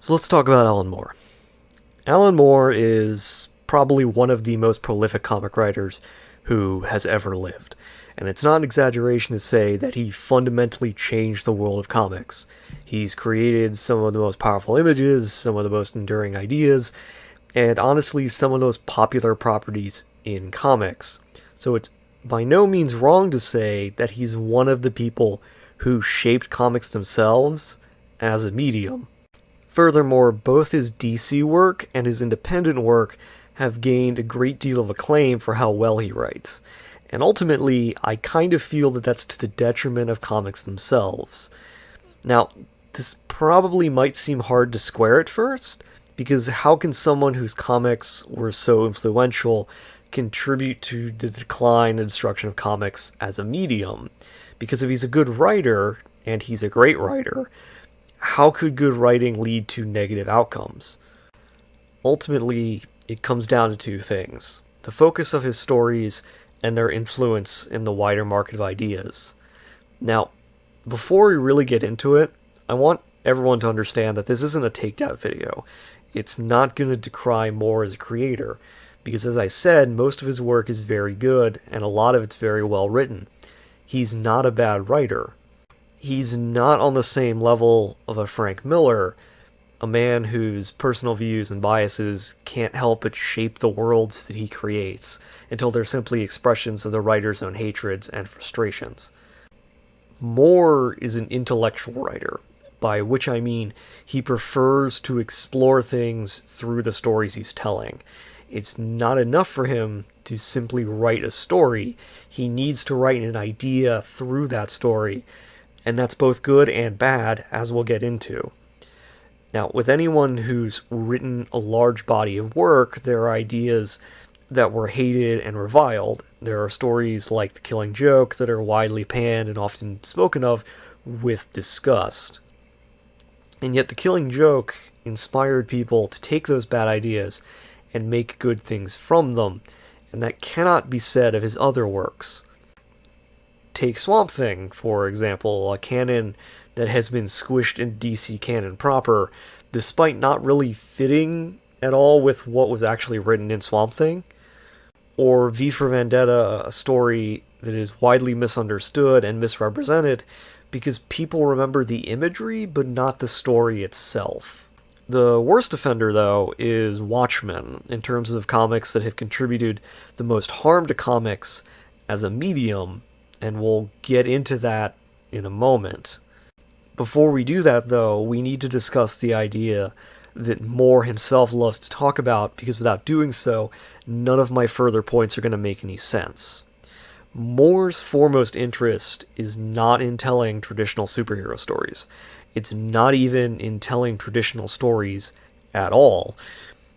So let's talk about Alan Moore. Alan Moore is probably one of the most prolific comic writers who has ever lived. And it's not an exaggeration to say that he fundamentally changed the world of comics. He's created some of the most powerful images, some of the most enduring ideas, and honestly, some of the most popular properties in comics. So it's by no means wrong to say that he's one of the people who shaped comics themselves as a medium. Furthermore, both his DC work and his independent work have gained a great deal of acclaim for how well he writes. And ultimately, I kind of feel that that's to the detriment of comics themselves. Now, this probably might seem hard to square at first, because how can someone whose comics were so influential contribute to the decline and destruction of comics as a medium? Because if he's a good writer, and he's a great writer, how could good writing lead to negative outcomes? Ultimately, it comes down to two things: the focus of his stories and their influence in the wider market of ideas. Now, before we really get into it, I want everyone to understand that this isn't a takedown video. It's not going to decry Moore as a creator, because as I said, most of his work is very good, and a lot of it's very well written. He's not a bad writer. He's not on the same level of a Frank Miller, a man whose personal views and biases can't help but shape the worlds that he creates, until they're simply expressions of the writer's own hatreds and frustrations. Moore is an intellectual writer, by which I mean he prefers to explore things through the stories he's telling. It's not enough for him to simply write a story. He needs to write an idea through that story, and that's both good and bad, as we'll get into. Now, with anyone who's written a large body of work, there are ideas that were hated and reviled. There are stories like The Killing Joke that are widely panned and often spoken of with disgust. And yet The Killing Joke inspired people to take those bad ideas and make good things from them, and that cannot be said of his other works. Take Swamp Thing, for example, a canon that has been squished in DC canon proper, despite not really fitting at all with what was actually written in Swamp Thing. Or V for Vendetta, a story that is widely misunderstood and misrepresented because people remember the imagery but not the story itself. The worst offender, though, is Watchmen, in terms of comics that have contributed the most harm to comics as a medium, and we'll get into that in a moment. Before we do that, though, we need to discuss the idea that Moore himself loves to talk about, because without doing so, none of my further points are going to make any sense. Moore's foremost interest is not in telling traditional superhero stories. It's not even in telling traditional stories at all.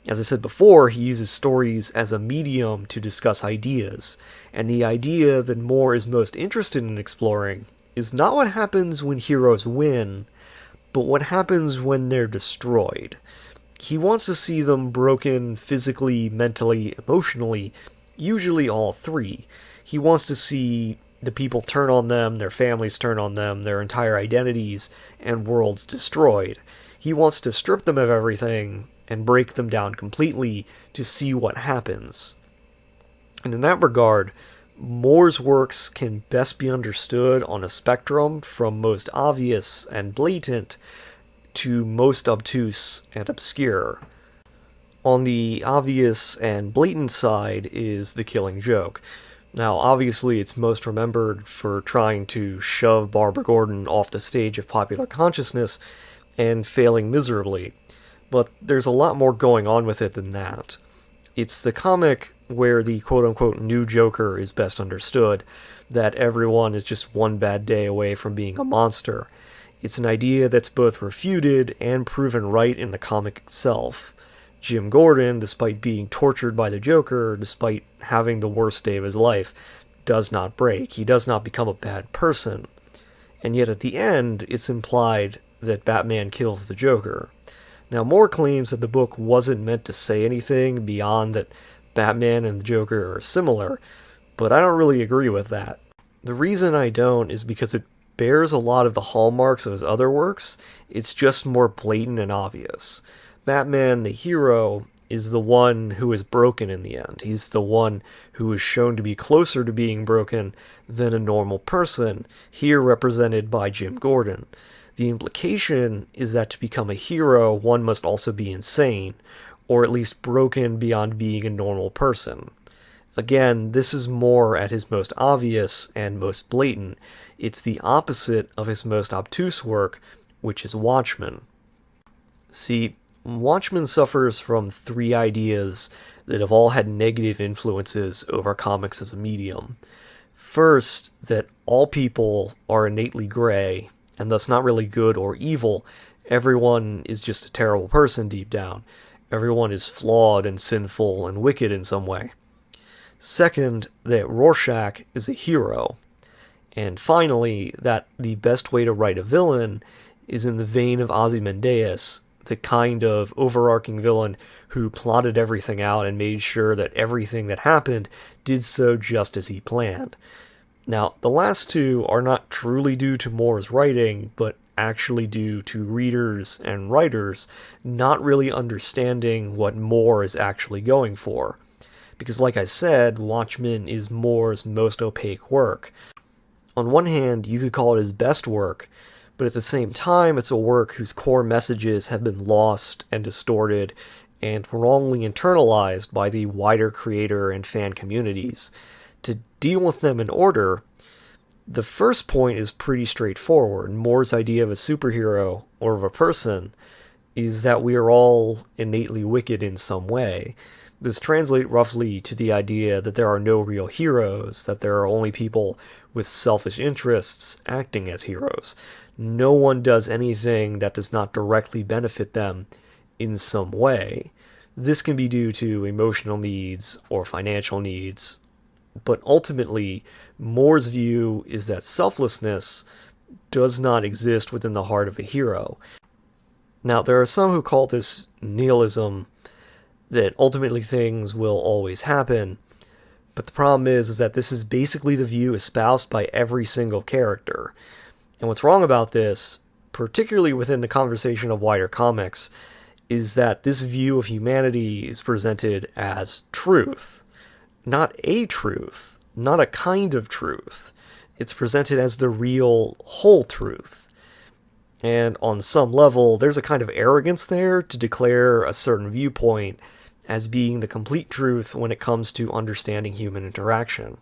As I said before, he uses stories as a medium to discuss ideas, and the idea that Moore is most interested in exploring is not what happens when heroes win, but what happens when they're destroyed. He wants to see them broken physically, mentally, emotionally, usually all three. He wants to see the people turn on them, their families turn on them, their entire identities and worlds destroyed. He wants to strip them of everything and break them down completely to see what happens. And in that regard, Moore's works can best be understood on a spectrum from most obvious and blatant to most obtuse and obscure. On the obvious and blatant side is The Killing Joke. Now, obviously, it's most remembered for trying to shove Barbara Gordon off the stage of popular consciousness and failing miserably. But there's a lot more going on with it than that. It's the comic where the quote-unquote new Joker is best understood, that everyone is just one bad day away from being a monster. It's an idea that's both refuted and proven right in the comic itself. Jim Gordon, despite being tortured by the Joker, despite having the worst day of his life, does not break. He does not become a bad person. And yet at the end, it's implied that Batman kills the Joker. Now, Moore claims that the book wasn't meant to say anything beyond that Batman and the Joker are similar, but I don't really agree with that. The reason I don't is because it bears a lot of the hallmarks of his other works, it's just more blatant and obvious. Batman, the hero, is the one who is broken in the end. He's the one who is shown to be closer to being broken than a normal person, here represented by Jim Gordon. The implication is that to become a hero, one must also be insane, or at least broken beyond being a normal person. Again, this is more at his most obvious and most blatant. It's the opposite of his most obtuse work, which is Watchmen. See, Watchmen suffers from three ideas that have all had negative influences over comics as a medium. First, that all people are innately gray, and thus not really good or evil. Everyone is just a terrible person deep down. Everyone is flawed and sinful and wicked in some way. Second, that Rorschach is a hero. And finally, that the best way to write a villain is in the vein of Ozymandias, the kind of overarching villain who plotted everything out and made sure that everything that happened did so just as he planned. Now, the last two are not truly due to Moore's writing, but actually due to readers and writers not really understanding what Moore is actually going for. Because like I said, Watchmen is Moore's most opaque work. On one hand, you could call it his best work, but at the same time, it's a work whose core messages have been lost and distorted and wrongly internalized by the wider creator and fan communities. To deal with them in order, the first point is pretty straightforward. Moore's idea of a superhero, or of a person, is that we are all innately wicked in some way. This translates roughly to the idea that there are no real heroes, that there are only people with selfish interests acting as heroes. No one does anything that does not directly benefit them in some way. This can be due to emotional needs or financial needs, but ultimately, Moore's view is that selflessness does not exist within the heart of a hero. Now, there are some who call this nihilism, that ultimately things will always happen, but the problem is that this is basically the view espoused by every single character. And what's wrong about this, particularly within the conversation of wider comics, is that this view of humanity is presented as truth. Not a truth, not a kind of truth. It's presented as the real, whole truth. And on some level, there's a kind of arrogance there to declare a certain viewpoint as being the complete truth when it comes to understanding human interaction.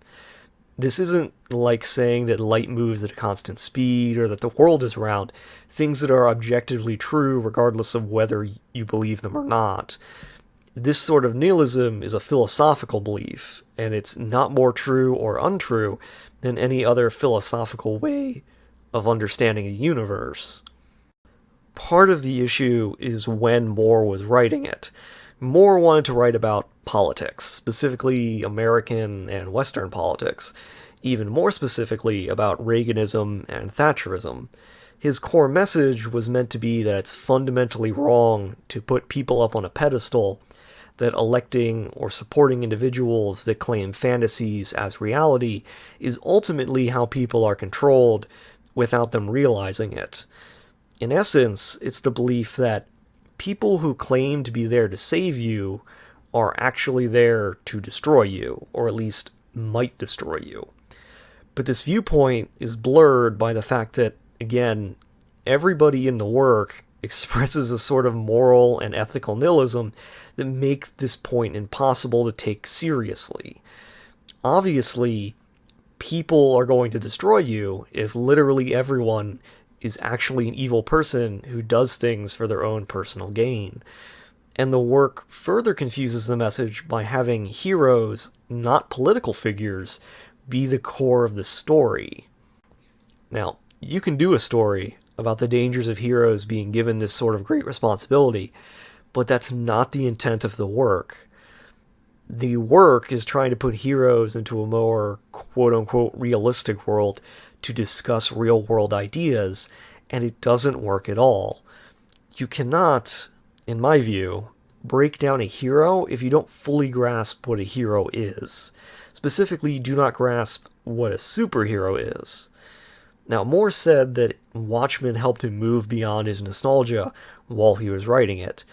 This isn't like saying that light moves at a constant speed or that the world is round, things that are objectively true regardless of whether you believe them or not. This sort of nihilism is a philosophical belief, and it's not more true or untrue than any other philosophical way of understanding a universe. Part of the issue is when Moore was writing it. Moore wanted to write about politics, specifically American and Western politics, even more specifically about Reaganism and Thatcherism. His core message was meant to be that it's fundamentally wrong to put people up on a pedestal, that electing or supporting individuals that claim fantasies as reality is ultimately how people are controlled without them realizing it. In essence, it's the belief that people who claim to be there to save you are actually there to destroy you, or at least might destroy you. But this viewpoint is blurred by the fact that, again, everybody in the work expresses a sort of moral and ethical nihilism that makes this point impossible to take seriously. Obviously, people are going to destroy you if literally everyone is actually an evil person who does things for their own personal gain. And the work further confuses the message by having heroes, not political figures, be the core of the story. Now, you can do a story about the dangers of heroes being given this sort of great responsibility, but that's not the intent of the work. The work is trying to put heroes into a more quote-unquote realistic world to discuss real-world ideas, and it doesn't work at all. You cannot, in my view, break down a hero if you don't fully grasp what a hero is. Specifically, you do not grasp what a superhero is. Now, Moore said that Watchmen helped him move beyond his nostalgia while he was writing it.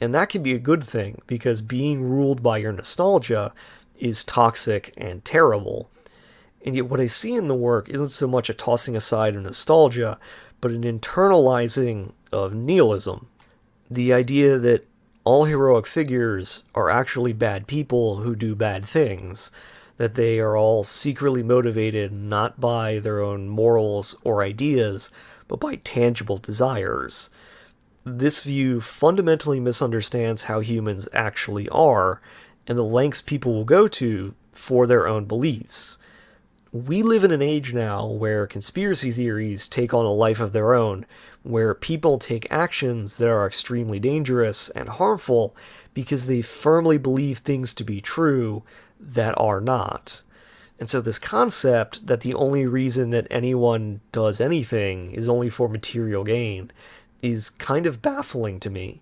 And that can be a good thing, because being ruled by your nostalgia is toxic and terrible. And yet what I see in the work isn't so much a tossing aside of nostalgia, but an internalizing of nihilism. The idea that all heroic figures are actually bad people who do bad things, that they are all secretly motivated not by their own morals or ideas, but by tangible desires. This view fundamentally misunderstands how humans actually are, and the lengths people will go to for their own beliefs. We live in an age now where conspiracy theories take on a life of their own, where people take actions that are extremely dangerous and harmful because they firmly believe things to be true that are not. And so this concept that the only reason that anyone does anything is only for material gain is kind of baffling to me.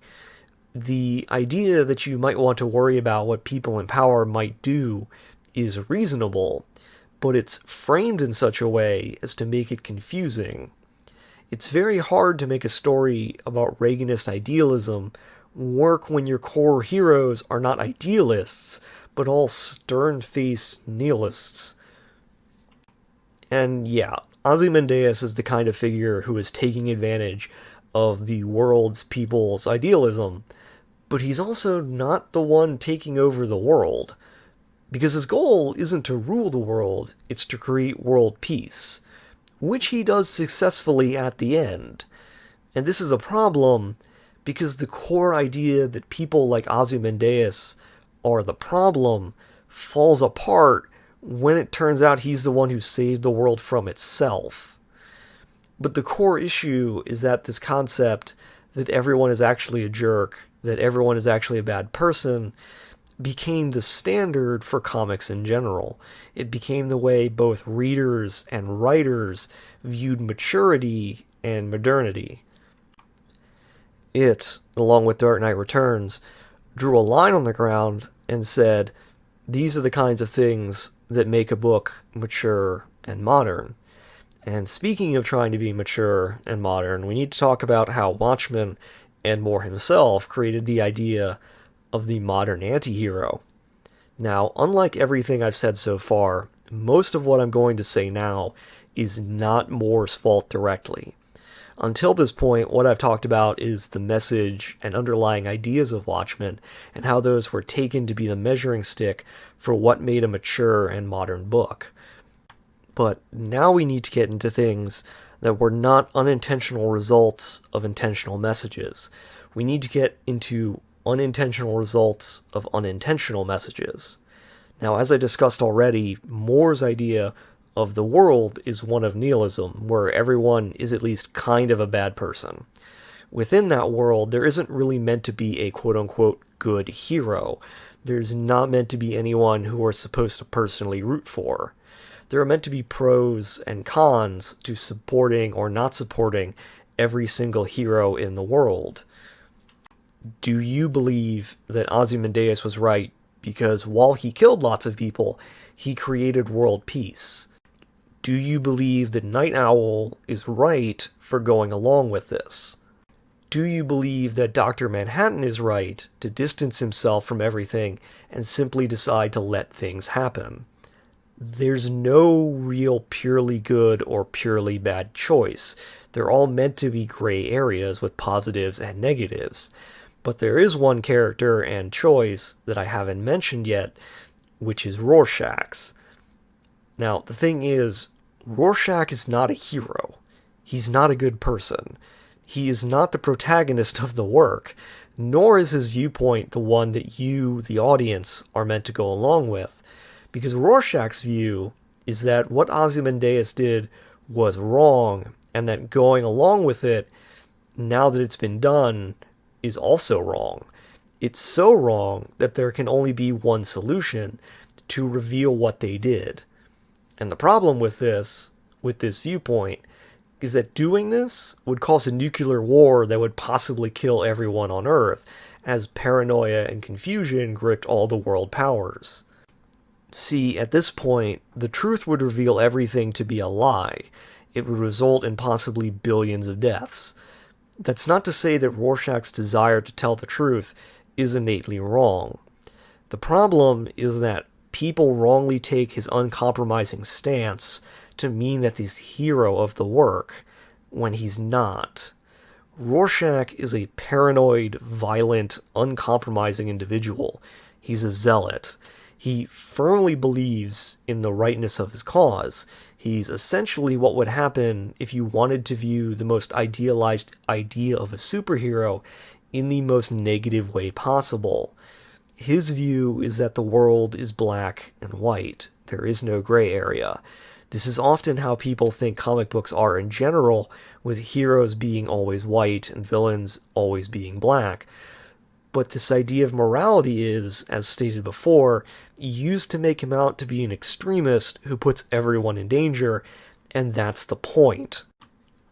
The idea that you might want to worry about what people in power might do is reasonable, but it's framed in such a way as to make it confusing. It's very hard to make a story about Reaganist idealism work when your core heroes are not idealists, but all stern-faced nihilists. And yeah, Ozymandias is the kind of figure who is taking advantage of the world's people's idealism, but he's also not the one taking over the world. Because his goal isn't to rule the world, it's to create world peace, which he does successfully at the end. And this is a problem because the core idea that people like Ozymandias are the problem falls apart when it turns out he's the one who saved the world from itself. But the core issue is that this concept that everyone is actually a jerk, that everyone is actually a bad person, became the standard for comics in general. It became the way both readers and writers viewed maturity and modernity. It, along with Dark Knight Returns, drew a line on the ground and said, these are the kinds of things that make a book mature and modern. And speaking of trying to be mature and modern, we need to talk about how Watchmen and Moore himself created the idea of the modern anti-hero. Now, unlike everything I've said so far, most of what I'm going to say now is not Moore's fault directly. Until this point, what I've talked about is the message and underlying ideas of Watchmen, and how those were taken to be the measuring stick for what made a mature and modern book. But now we need to get into things that were not unintentional results of intentional messages. We need to get into unintentional results of unintentional messages. Now, as I discussed already, Moore's idea of the world is one of nihilism, where everyone is at least kind of a bad person. Within that world, there isn't really meant to be a quote-unquote good hero. There's not meant to be anyone who we're supposed to personally root for. There are meant to be pros and cons to supporting or not supporting every single hero in the world. Do you believe that Ozymandias was right because while he killed lots of people, he created world peace? Do you believe that Night Owl is right for going along with this? Do you believe that Dr. Manhattan is right to distance himself from everything and simply decide to let things happen? There's no real purely good or purely bad choice. They're all meant to be gray areas with positives and negatives. But there is one character and choice that I haven't mentioned yet, which is Rorschach's. Now, the thing is, Rorschach is not a hero. He's not a good person. He is not the protagonist of the work, nor is his viewpoint the one that you, the audience, are meant to go along with. Because Rorschach's view is that what Ozymandias did was wrong, and that going along with it, now that it's been done, is also wrong. It's so wrong that there can only be one solution: to reveal what they did. And the problem with this viewpoint, is that doing this would cause a nuclear war that would possibly kill everyone on Earth, as paranoia and confusion gripped all the world powers. See, at this point, the truth would reveal everything to be a lie, it would result in possibly billions of deaths. That's not to say that Rorschach's desire to tell the truth is innately wrong. The problem is that people wrongly take his uncompromising stance to mean that he's hero of the work, when he's not. Rorschach is a paranoid, violent, uncompromising individual. He's a zealot. He firmly believes in the rightness of his cause. He's essentially what would happen if you wanted to view the most idealized idea of a superhero in the most negative way possible. His view is that the world is black and white. There is no gray area. This is often how people think comic books are in general, with heroes being always white and villains always being black. But this idea of morality is, as stated before, used to make him out to be an extremist who puts everyone in danger, and that's the point.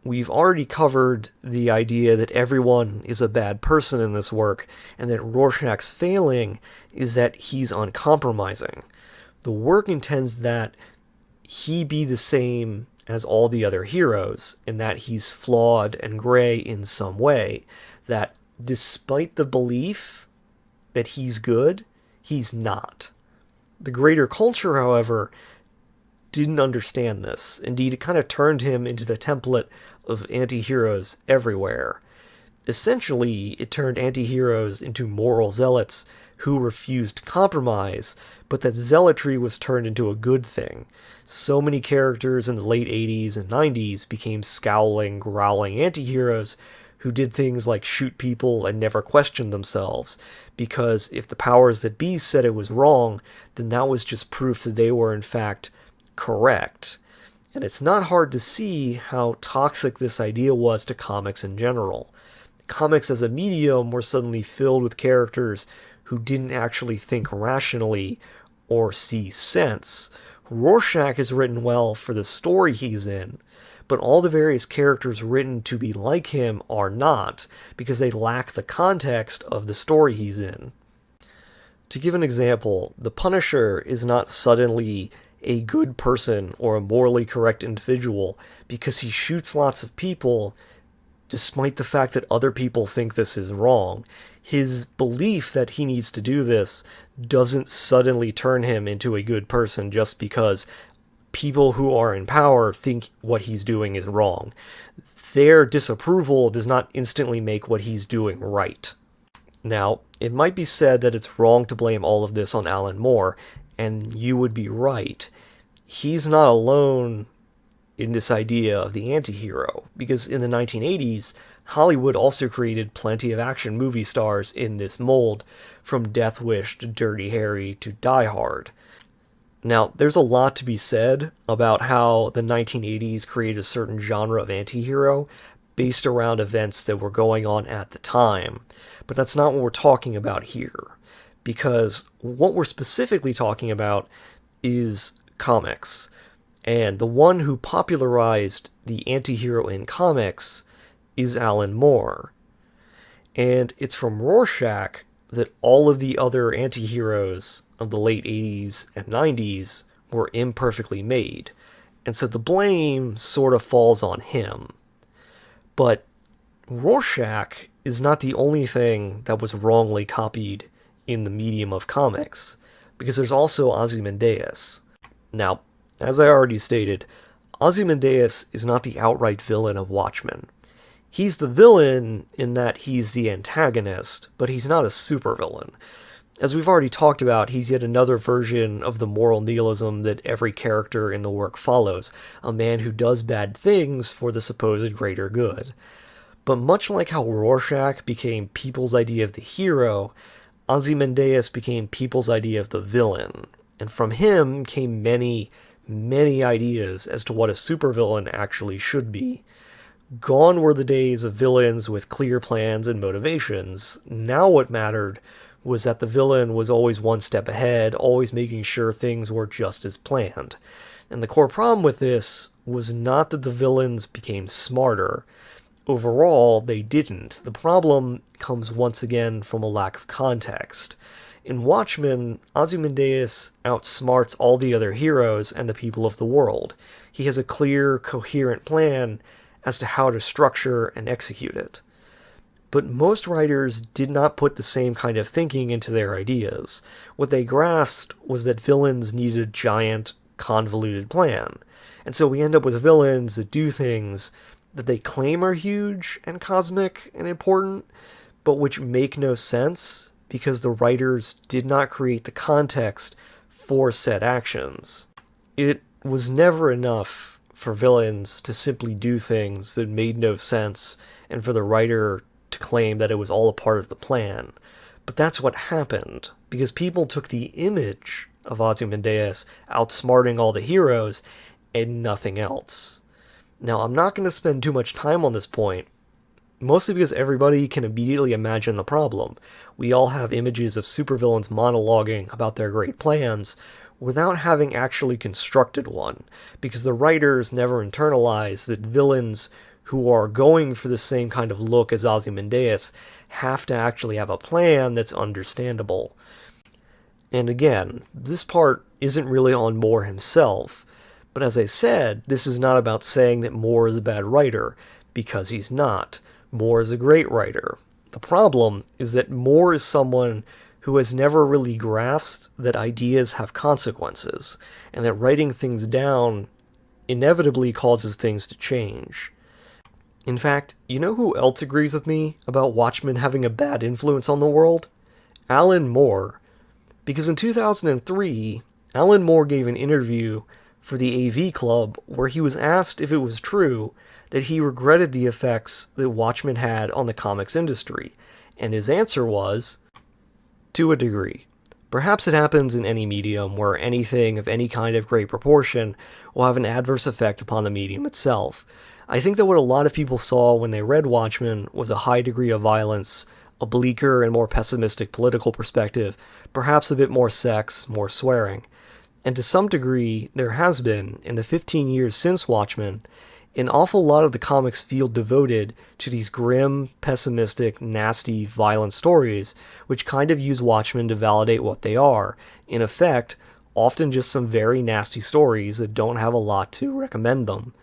We've already covered the idea that everyone is a bad person in this work, and that Rorschach's failing is that he's uncompromising. The work intends that he be the same as all the other heroes, in that he's flawed and gray in some way, that despite the belief that he's good, he's not. The greater culture, however, didn't understand this. Indeed, it kind of turned him into the template of anti-heroes everywhere. Essentially, it turned anti-heroes into moral zealots who refused compromise, but that zealotry was turned into a good thing. So many characters in the late 80s and 90s became scowling, growling anti-heroes who did things like shoot people and never questioned themselves, because if the powers that be said it was wrong, then that was just proof that they were in fact correct. And it's not hard to see how toxic this idea was to comics in general. Comics as a medium were suddenly filled with characters who didn't actually think rationally or see sense. Rorschach is written well for the story he's in, but all the various characters written to be like him are not, because they lack the context of the story he's in. To give an example, the Punisher is not suddenly a good person or a morally correct individual because he shoots lots of people despite the fact that other people think this is wrong. His belief that he needs to do this doesn't suddenly turn him into a good person just because people who are in power think what he's doing is wrong. Their disapproval does not instantly make what he's doing right. Now, it might be said that it's wrong to blame all of this on Alan Moore, and you would be right. He's not alone in this idea of the anti-hero, because in the 1980s, Hollywood also created plenty of action movie stars in this mold, from Death Wish to Dirty Harry to Die Hard. Now, there's a lot to be said about how the 1980s created a certain genre of anti-hero based around events that were going on at the time, but that's not what we're talking about here, because what we're specifically talking about is comics, and the one who popularized the anti-hero in comics is Alan Moore. And it's from Rorschach that all of the other anti-heroes of the late 80s and 90s were imperfectly made, and so the blame sort of falls on him. But Rorschach is not the only thing that was wrongly copied in the medium of comics, because there's also Ozymandias. Now, as I already stated, Ozymandias is not the outright villain of Watchmen. He's the villain in that he's the antagonist, but he's not a supervillain. As we've already talked about, he's yet another version of the moral nihilism that every character in the work follows, a man who does bad things for the supposed greater good. But much like how Rorschach became people's idea of the hero, Ozymandias became people's idea of the villain, and from him came many ideas as to what a supervillain actually should be. Gone were the days of villains with clear plans and motivations. Now what mattered was that the villain was always one step ahead, always making sure things were just as planned. And the core problem with this was not that the villains became smarter. Overall, they didn't. The problem comes once again from a lack of context. In Watchmen, Ozymandias outsmarts all the other heroes and the people of the world. He has a clear, coherent plan as to how to structure and execute it. But most writers did not put the same kind of thinking into their ideas. What they grasped was that villains needed a giant, convoluted plan. And so we end up with villains that do things that they claim are huge and cosmic and important, but which make no sense because the writers did not create the context for said actions. It was never enough for villains to simply do things that made no sense and for the writer to claim that it was all a part of the plan. But that's what happened, because people took the image of Ozymandias outsmarting all the heroes and nothing else. Now, I'm not going to spend too much time on this point, mostly because everybody can immediately imagine the problem. We all have images of supervillains monologuing about their great plans without having actually constructed one, because the writers never internalize that villains who are going for the same kind of look as Ozymandias have to actually have a plan that's understandable. And again, this part isn't really on Moore himself, but as I said, this is not about saying that Moore is a bad writer, because he's not. Moore is a great writer. The problem is that Moore is someone who has never really grasped that ideas have consequences, and that writing things down inevitably causes things to change. In fact, you know who else agrees with me about Watchmen having a bad influence on the world? Alan Moore. Because in 2003, Alan Moore gave an interview for the AV Club where he was asked if it was true that he regretted the effects that Watchmen had on the comics industry, and his answer was, to a degree. Perhaps it happens in any medium where anything of any kind of great proportion will have an adverse effect upon the medium itself. I think that what a lot of people saw when they read Watchmen was a high degree of violence, a bleaker and more pessimistic political perspective, perhaps a bit more sex, more swearing. And to some degree, there has been, in the 15 years since Watchmen, an awful lot of the comics field devoted to these grim, pessimistic, nasty, violent stories, which kind of use Watchmen to validate what they are. In effect, often just some very nasty stories that don't have a lot to recommend them.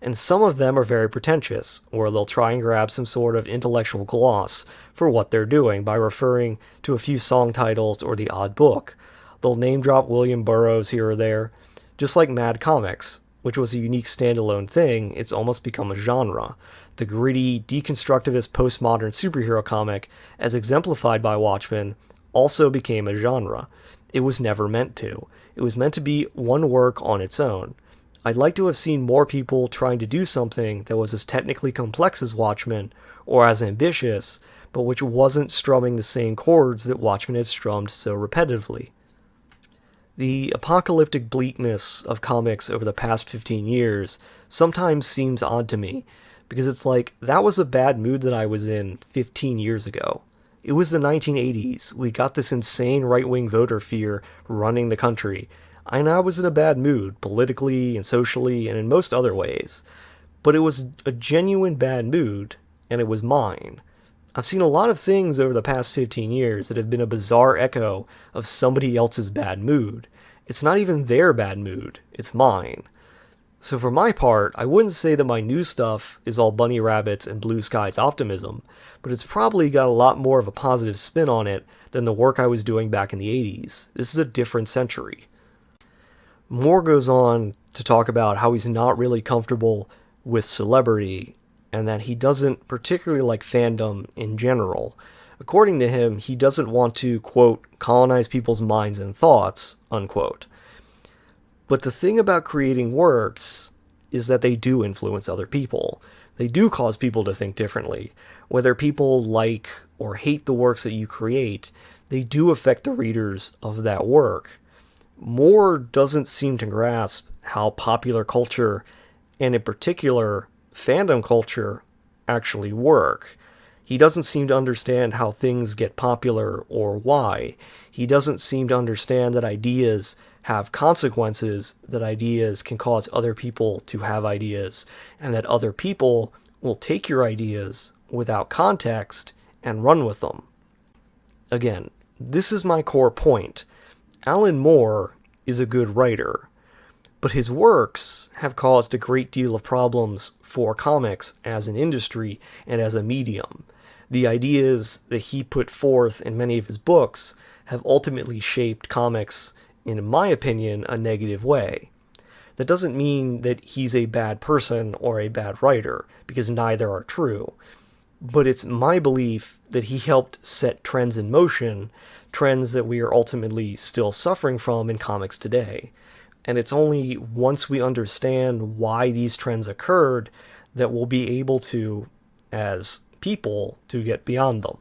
And some of them are very pretentious, or they'll try and grab some sort of intellectual gloss for what they're doing by referring to a few song titles or the odd book. They'll name drop William Burroughs here or there. Just like Mad Comics, which was a unique standalone thing, it's almost become a genre. The gritty, deconstructivist postmodern superhero comic, as exemplified by Watchmen, also became a genre. It was never meant to. It was meant to be one work on its own. I'd like to have seen more people trying to do something that was as technically complex as Watchmen, or as ambitious, but which wasn't strumming the same chords that Watchmen had strummed so repetitively. The apocalyptic bleakness of comics over the past 15 years sometimes seems odd to me, because it's like, that was a bad mood that I was in 15 years ago. It was the 1980s. We got this insane right-wing voter fear running the country, and I was in a bad mood, politically and socially and in most other ways. But it was a genuine bad mood, and it was mine. I've seen a lot of things over the past 15 years that have been a bizarre echo of somebody else's bad mood. It's not even their bad mood, it's mine. So for my part, I wouldn't say that my new stuff is all bunny rabbits and blue skies optimism, but it's probably got a lot more of a positive spin on it than the work I was doing back in the 80s. This is a different century. Moore goes on to talk about how he's not really comfortable with celebrity, and that he doesn't particularly like fandom in general. According to him, he doesn't want to, quote, colonize people's minds and thoughts, unquote. But the thing about creating works is that they do influence other people. They do cause people to think differently. Whether people like or hate the works that you create, they do affect the readers of that work. Moore doesn't seem to grasp how popular culture, and in particular, fandom culture, actually work. He doesn't seem to understand how things get popular or why. He doesn't seem to understand that ideas have consequences, that ideas can cause other people to have ideas, and that other people will take your ideas without context and run with them. Again, this is my core point. Alan Moore is a good writer, But his works have caused a great deal of problems for comics as an industry and as a medium. The ideas that he put forth in many of his books have ultimately shaped comics, in my opinion, a negative way. That doesn't mean that he's a bad person or a bad writer, because neither are true. But it's my belief that he helped set trends in motion, trends that we are ultimately still suffering from in comics today. And it's only once we understand why these trends occurred that we'll be able to, as people, to get beyond them.